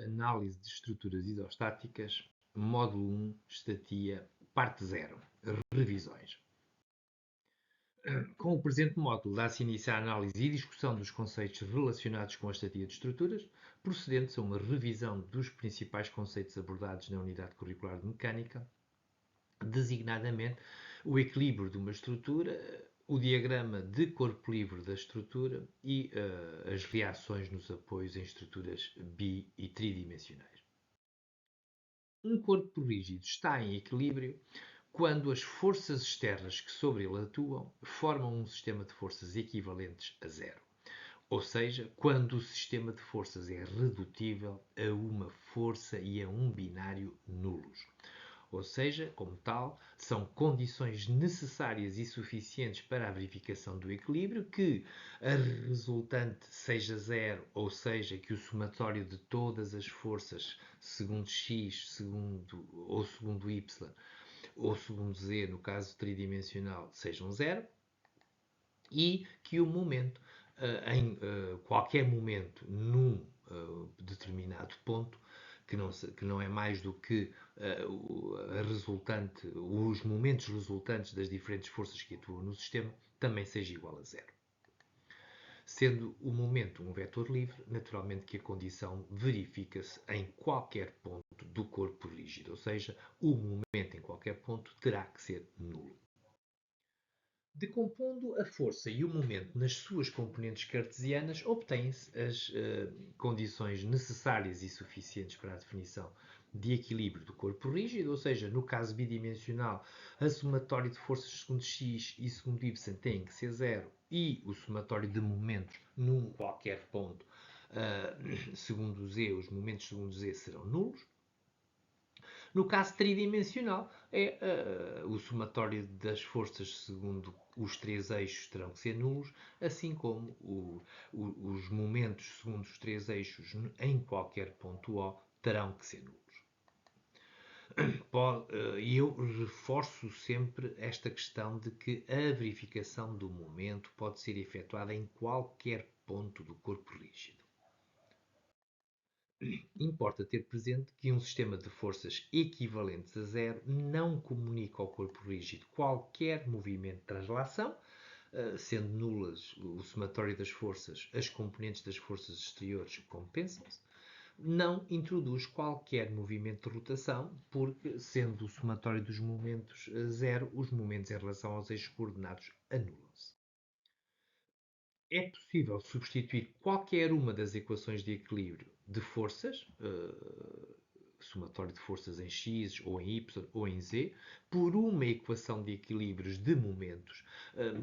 Análise de estruturas isostáticas, módulo 1, estatia, parte 0, revisões. Com o presente módulo, dá-se início à análise e discussão dos conceitos relacionados com a estatia de estruturas, procedentes a uma revisão dos principais conceitos abordados na unidade curricular de mecânica, designadamente o equilíbrio de uma estrutura, o diagrama de corpo livre da estrutura e as reações nos apoios em estruturas bi e tridimensionais. Um corpo rígido está em equilíbrio quando as forças externas que sobre ele atuam formam um sistema de forças equivalentes a zero. Ou seja, quando o sistema de forças é redutível a uma força e a um binário nulos. Ou seja, como tal, são condições necessárias e suficientes para a verificação do equilíbrio que a resultante seja zero, ou seja, que o somatório de todas as forças segundo x, segundo y ou segundo z, no caso tridimensional, sejam zero, e que o momento, em qualquer momento, num determinado ponto, que não é mais do que os momentos resultantes das diferentes forças que atuam no sistema, também seja igual a zero. Sendo o momento um vetor livre, naturalmente que a condição verifica-se em qualquer ponto do corpo rígido, ou seja, o momento em qualquer ponto terá que ser nulo. Decompondo a força e o momento nas suas componentes cartesianas, obtêm-se as condições necessárias e suficientes para a definição de equilíbrio do corpo rígido, ou seja, no caso bidimensional, a somatória de forças segundo x e segundo y tem que ser zero e o somatório de momentos num qualquer ponto segundo z, os momentos segundo z serão nulos. No caso tridimensional, o somatório das forças segundo os três eixos terão que ser nulos, assim como os momentos segundo os três eixos em qualquer ponto O terão que ser nulos. E eu reforço sempre esta questão de que a verificação do momento pode ser efetuada em qualquer ponto do corpo rígido. Importa ter presente que um sistema de forças equivalentes a zero não comunica ao corpo rígido qualquer movimento de translação, sendo nulas o somatório das forças, as componentes das forças exteriores compensam-se, não introduz qualquer movimento de rotação, porque, sendo o somatório dos momentos zero, os momentos em relação aos eixos coordenados anulam-se. É possível substituir qualquer uma das equações de equilíbrio de forças, somatório de forças em x, ou em y, ou em z, por uma equação de equilíbrios de momentos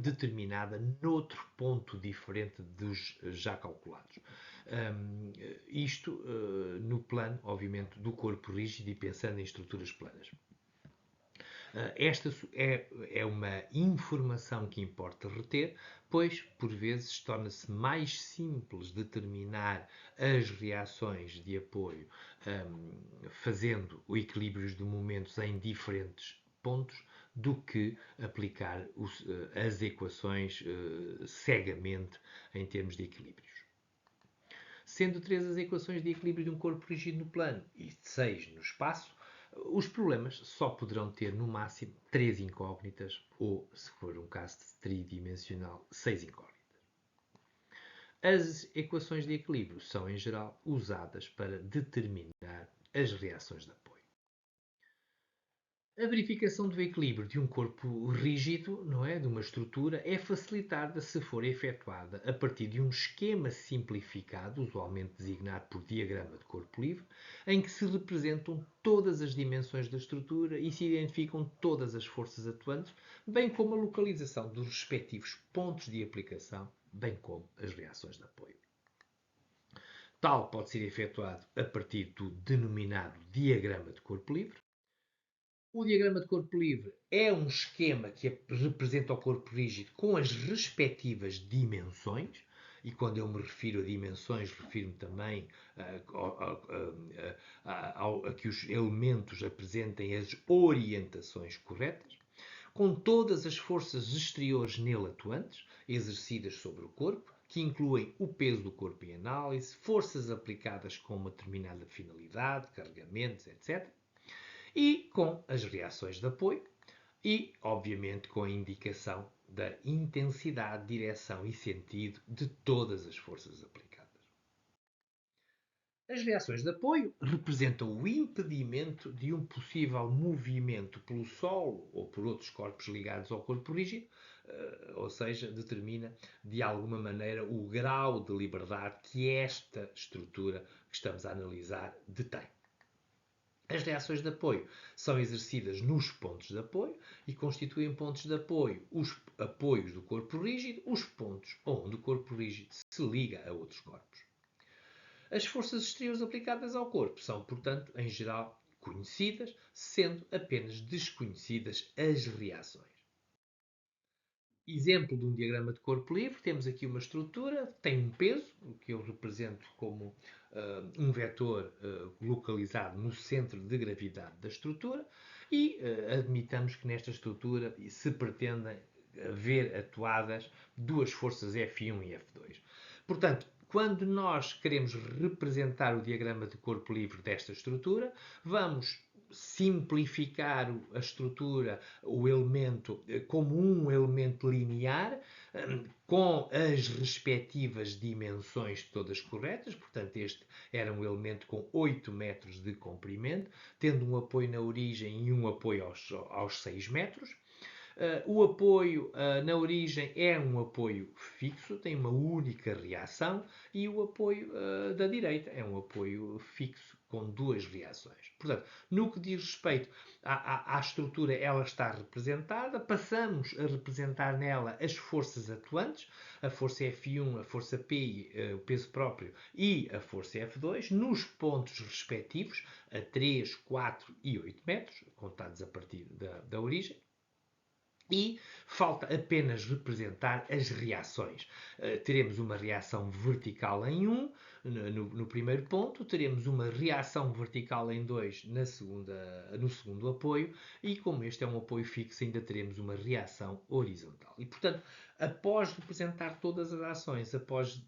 determinada noutro ponto diferente dos já calculados. Isto no plano, obviamente, do corpo rígido e pensando em estruturas planas. Esta é uma informação que importa reter, pois, por vezes, torna-se mais simples determinar as reações de apoio fazendo o equilíbrio de momentos em diferentes pontos do que aplicar as equações cegamente em termos de equilíbrios. Sendo 3 as equações de equilíbrio de um corpo rígido no plano e 6 no espaço, os problemas só poderão ter no máximo 3 incógnitas ou, se for um caso tridimensional, 6 incógnitas. As equações de equilíbrio são, em geral, usadas para determinar as reações de apoio. A verificação do equilíbrio de um corpo rígido, não é, de uma estrutura, é facilitada se for efetuada a partir de um esquema simplificado, usualmente designado por diagrama de corpo livre, em que se representam todas as dimensões da estrutura e se identificam todas as forças atuantes, bem como a localização dos respectivos pontos de aplicação, bem como as reações de apoio. Tal pode ser efetuado a partir do denominado diagrama de corpo livre. O diagrama de corpo livre é um esquema que representa o corpo rígido com as respectivas dimensões, e quando eu me refiro a dimensões, refiro-me também a que os elementos apresentem as orientações corretas, com todas as forças exteriores nele atuantes, exercidas sobre o corpo, que incluem o peso do corpo em análise, forças aplicadas com uma determinada finalidade, carregamentos, etc. E com as reações de apoio e, obviamente, com a indicação da intensidade, direção e sentido de todas as forças aplicadas. As reações de apoio representam o impedimento de um possível movimento pelo solo ou por outros corpos ligados ao corpo rígido, ou seja, determina de alguma maneira o grau de liberdade que esta estrutura que estamos a analisar detém. As reações de apoio são exercidas nos pontos de apoio e constituem pontos de apoio os apoios do corpo rígido, os pontos onde o corpo rígido se liga a outros corpos. As forças exteriores aplicadas ao corpo são, portanto, em geral, conhecidas, sendo apenas desconhecidas as reações. Exemplo de um diagrama de corpo livre, temos aqui uma estrutura, tem um peso, que eu represento como um vetor localizado no centro de gravidade da estrutura, e admitamos que nesta estrutura se pretendem ver atuadas duas forças F1 e F2. Portanto, quando nós queremos representar o diagrama de corpo livre desta estrutura, vamos simplificar a estrutura, o elemento, como um elemento linear, com as respectivas dimensões todas corretas. Portanto, este era um elemento com 8 metros de comprimento, tendo um apoio na origem e um apoio aos 6 metros. O apoio na origem é um apoio fixo, tem uma única reação, e o apoio da direita é um apoio fixo com duas reações. Portanto, no que diz respeito à estrutura, ela está representada, passamos a representar nela as forças atuantes, a força F1, a força P, o peso próprio, e a força F2, nos pontos respectivos, a 3, 4 e 8 metros, contados a partir da origem. E falta apenas representar as reações. Teremos uma reação vertical em 1, no primeiro ponto, teremos uma reação vertical em 2 no segundo apoio, e como este é um apoio fixo, ainda teremos uma reação horizontal. E, portanto, após representar todas as ações, após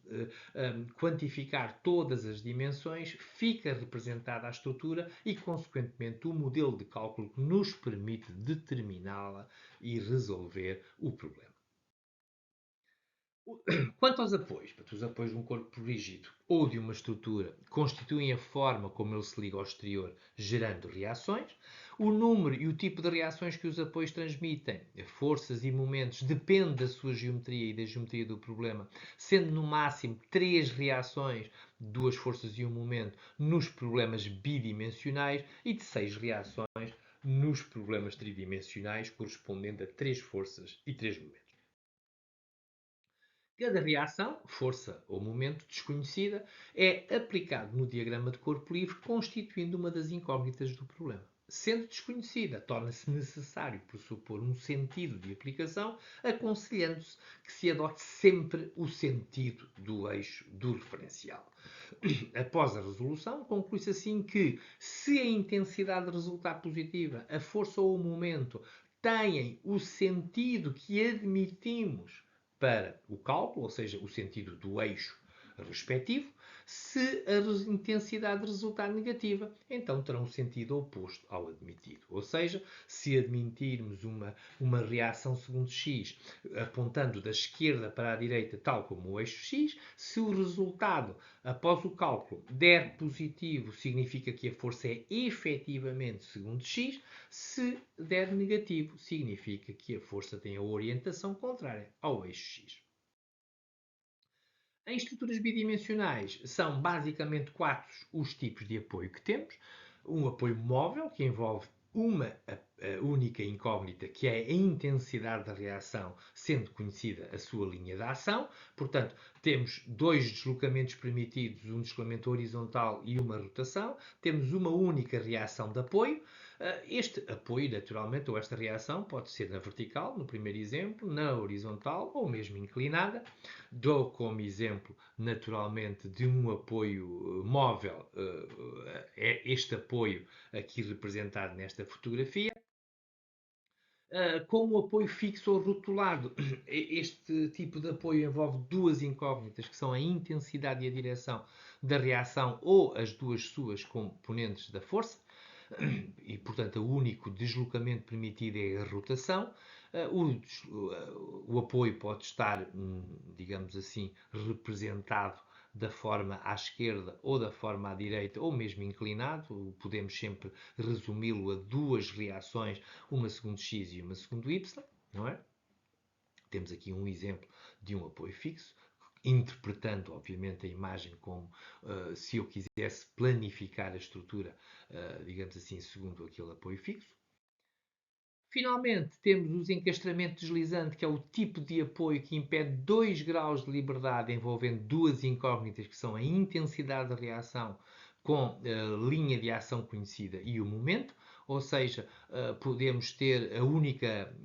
quantificar todas as dimensões, fica representada a estrutura e, consequentemente, o modelo de cálculo que nos permite determiná-la e resolver o problema. Quanto aos apoios, os apoios de um corpo rígido ou de uma estrutura constituem a forma como ele se liga ao exterior, gerando reações. O número e o tipo de reações que os apoios transmitem, forças e momentos, depende da sua geometria e da geometria do problema, sendo no máximo 3 reações, 2 forças e um momento, nos problemas bidimensionais, e de 6 reações nos problemas tridimensionais, correspondendo a 3 forças e 3 momentos. Cada reação, força ou momento desconhecida, é aplicado no diagrama de corpo livre, constituindo uma das incógnitas do problema. Sendo desconhecida, torna-se necessário pressupor um sentido de aplicação, aconselhando-se que se adote sempre o sentido do eixo do referencial. Após a resolução, conclui-se assim que, se a intensidade resultar positiva, a força ou o momento têm o sentido que admitimos para o cálculo, ou seja, o sentido do eixo respectivo. Se a intensidade resultar negativa, então terá um sentido oposto ao admitido. Ou seja, se admitirmos uma reação segundo x apontando da esquerda para a direita, tal como o eixo x, se o resultado após o cálculo der positivo, significa que a força é efetivamente segundo x. Se der negativo, significa que a força tem a orientação contrária ao eixo x. Em estruturas bidimensionais, são basicamente 4 os tipos de apoio que temos. Um apoio móvel, que envolve uma única incógnita, que é a intensidade da reação, sendo conhecida a sua linha de ação. Portanto, temos 2 deslocamentos permitidos, um deslocamento horizontal e uma rotação. Temos uma única reação de apoio. Este apoio, naturalmente, ou esta reação, pode ser na vertical, no primeiro exemplo, na horizontal ou mesmo inclinada. Dou como exemplo, naturalmente, de um apoio móvel, é este apoio aqui representado nesta fotografia. com o apoio fixo ou rotulado. Este tipo de apoio envolve duas incógnitas, que são a intensidade e a direção da reação ou as duas suas componentes da força, e, portanto, o único deslocamento permitido é a rotação. O apoio pode estar, digamos assim, representado da forma à esquerda ou da forma à direita, ou mesmo inclinado. Podemos sempre resumi-lo a duas reações, uma segundo x e uma segundo y, não é? Temos aqui um exemplo de um apoio fixo, interpretando, obviamente, a imagem como se eu quisesse planificar a estrutura, digamos assim, segundo aquele apoio fixo. Finalmente, temos os encastramento deslizante, que é o tipo de apoio que impede 2 graus de liberdade, envolvendo duas incógnitas, que são a intensidade da reação com a linha de ação conhecida e o momento, ou seja, podemos ter a única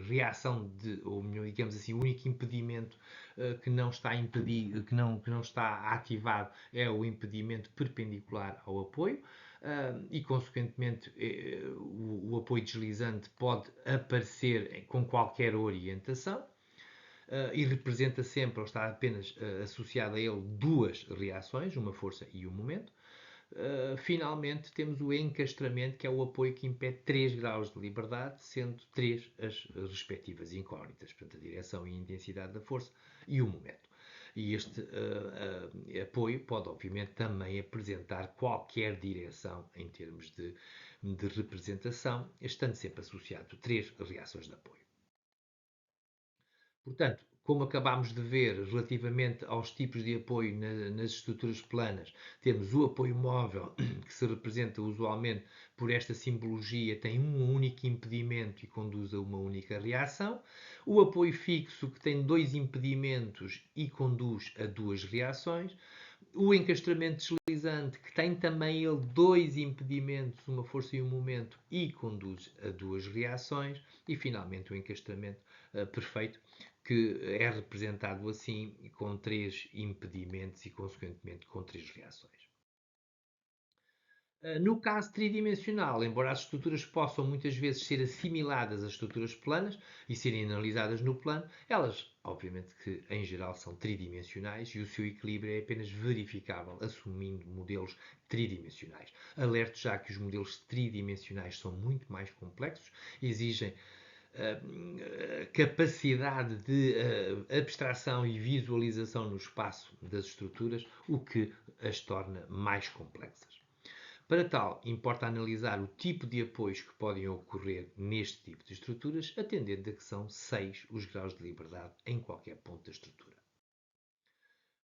reação, ou melhor, digamos assim, o único impedimento que não está impedido, que não está ativado é o impedimento perpendicular ao apoio. E, consequentemente, o apoio deslizante pode aparecer com qualquer orientação e representa sempre, ou está apenas associado a ele, duas reações, uma força e um momento. Finalmente, temos o encastramento, que é o apoio que impede 3 graus de liberdade, sendo 3 as respectivas incógnitas, portanto, a direção e a intensidade da força e o momento. E este apoio pode, obviamente, também apresentar qualquer direção em termos de representação, estando sempre associado a 3 reações de apoio. Portanto, como acabámos de ver relativamente aos tipos de apoio nas estruturas planas, temos o apoio móvel, que se representa usualmente por esta simbologia, tem um único impedimento e conduz a uma única reação. O apoio fixo, que tem dois impedimentos e conduz a duas reações. O encastramento deslizante, que tem também ele dois impedimentos, uma força e um momento, e conduz a duas reações. E, finalmente, o encastramento perfeito, que é representado assim, com três impedimentos e, consequentemente, com três reações. No caso tridimensional, embora as estruturas possam muitas vezes ser assimiladas às estruturas planas e serem analisadas no plano, elas, obviamente que em geral são tridimensionais e o seu equilíbrio é apenas verificável assumindo modelos tridimensionais. Alerto já que os modelos tridimensionais são muito mais complexos, exigem capacidade de abstração e visualização no espaço das estruturas, o que as torna mais complexas. Para tal, importa analisar o tipo de apoios que podem ocorrer neste tipo de estruturas, atendendo a que são 6 os graus de liberdade em qualquer ponto da estrutura.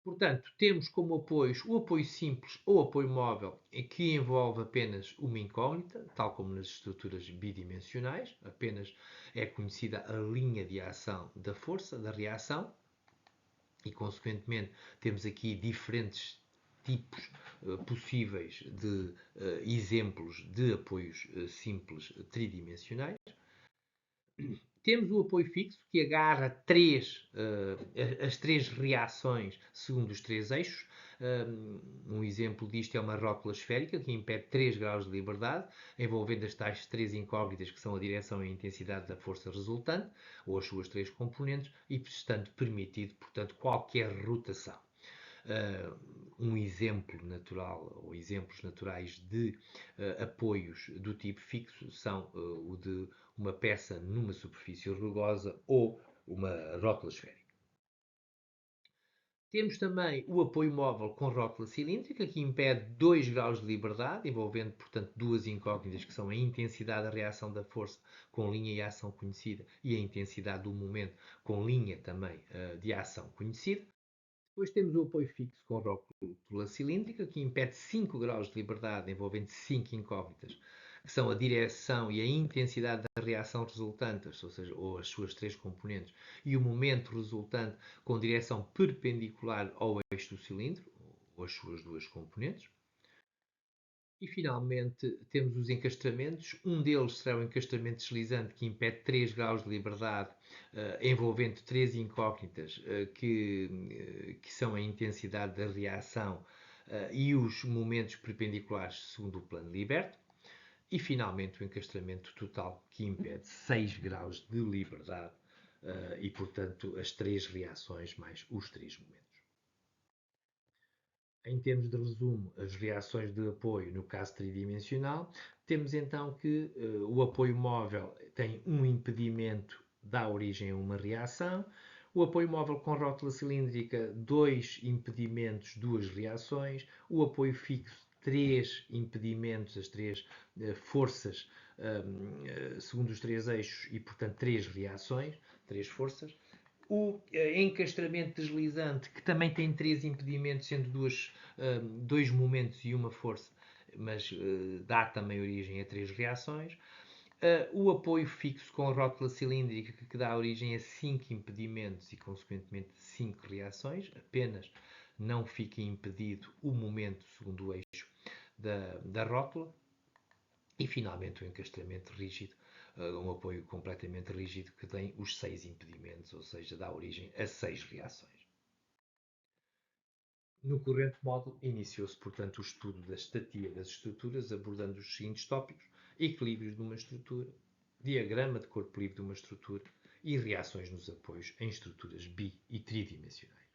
Portanto, temos como apoios o apoio simples ou apoio móvel, que envolve apenas uma incógnita, tal como nas estruturas bidimensionais, apenas é conhecida a linha de ação da força, da reação, e, consequentemente, temos aqui diferentes tipos possíveis de exemplos de apoios simples tridimensionais. Temos o apoio fixo, que agarra as três reações segundo os três eixos. Um exemplo disto é uma rótula esférica, que impede 3 graus de liberdade, envolvendo as tais três incógnitas, que são a direção e a intensidade da força resultante, ou as suas três componentes, e estando permitido, portanto, qualquer rotação. Um exemplo natural, ou exemplos naturais de apoios do tipo fixo são o de uma peça numa superfície rugosa ou uma rótula esférica. Temos também o apoio móvel com rótula cilíndrica, que impede 2 graus de liberdade, envolvendo, portanto, duas incógnitas, que são a intensidade da reação da força com linha e ação conhecida e a intensidade do momento com linha também de ação conhecida. Depois temos o apoio fixo com rótula cilíndrica, que impede 5 graus de liberdade, envolvendo 5 incógnitas, que são a direção e a intensidade da reação resultantes, ou seja, ou as suas três componentes, e o momento resultante com direção perpendicular ao eixo do cilindro, ou as suas duas componentes. E, finalmente, temos os encastramentos. Um deles será o encastramento deslizante, que impede 3 graus de liberdade, envolvendo três incógnitas, que são a intensidade da reação e os momentos perpendiculares segundo o plano liberto. E, finalmente, o encastramento total, que impede 6 graus de liberdade e, portanto, as 3 reações mais os 3 momentos. Em termos de resumo, as reações de apoio no caso tridimensional, temos então que o apoio móvel tem um impedimento, dá origem a uma reação. O apoio móvel com rótula cilíndrica, 2 impedimentos, 2 reações. O apoio fixo, 3 impedimentos, as 3 forças, segundo os 3 eixos, e, portanto, 3 reações, 3 forças. O encastramento deslizante, que também tem 3 impedimentos, sendo 2 momentos e uma força, mas dá também origem a 3 reações. O apoio fixo com a rótula cilíndrica, que dá origem a 5 impedimentos e, consequentemente, 5 reações. Apenas não fica impedido o momento segundo o eixo da rótula. E, finalmente, o encastramento rígido, um apoio completamente rígido que tem os 6 impedimentos, ou seja, dá origem a 6 reações. No corrente módulo, iniciou-se, portanto, o estudo da estatia das estruturas, abordando os seguintes tópicos: equilíbrios de uma estrutura, diagrama de corpo livre de uma estrutura e reações nos apoios em estruturas bi- e tridimensionais.